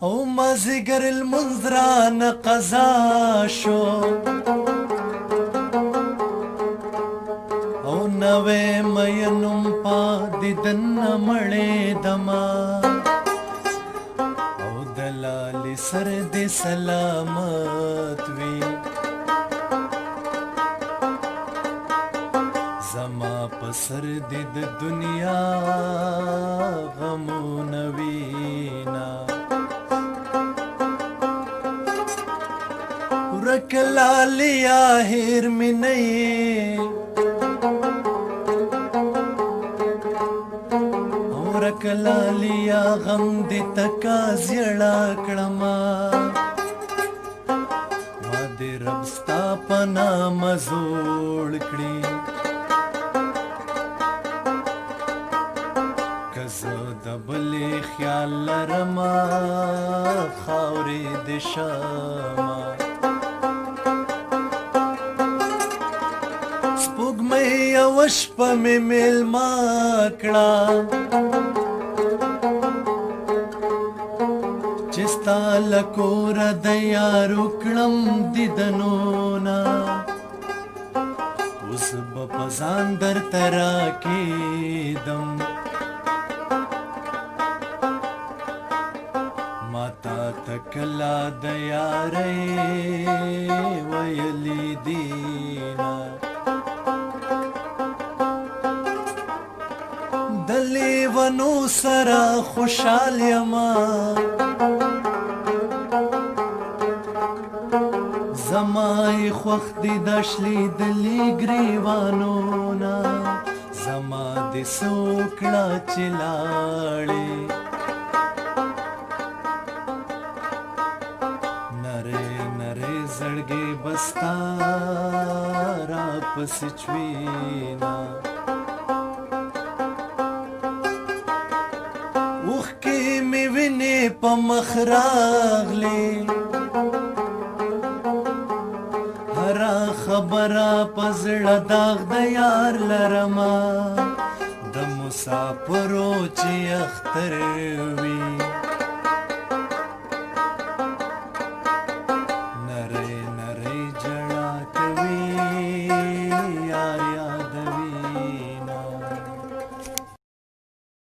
او مازیګر المنځ رانه قضا شو او نوې مینم پاتې دننه مړېدمه او د لالې سر دې سلامت وي زما په سر دې د دنیا غمونه وینا ورک لالیا هیر مې نه یې ورک لالیا غم دې تکا زیړه کړما ما دې رب ستا په نامه زوړ کړي که زه د بلې خیال لرمه خاورې دې شمه سپوږمۍ یوه شپه مې میلمه کړه چې ستا له کوره د یارو کړم دیدنونه اوس به په ځان درته راکېدم ما تا ته کله د یارۍ ویلي دینه د لیونو سره خوشحال یمه زما یې خوښ دي د شلیدلي ګریوانونه زما دې څه وکړه چې لاړې نرۍ نرۍ زړګې به ستا راپسې چوينه اوښکې مې وینې په مخ راغلې هره خبره په زړه داغ د یار لرمه د مسافرو چې اختر وي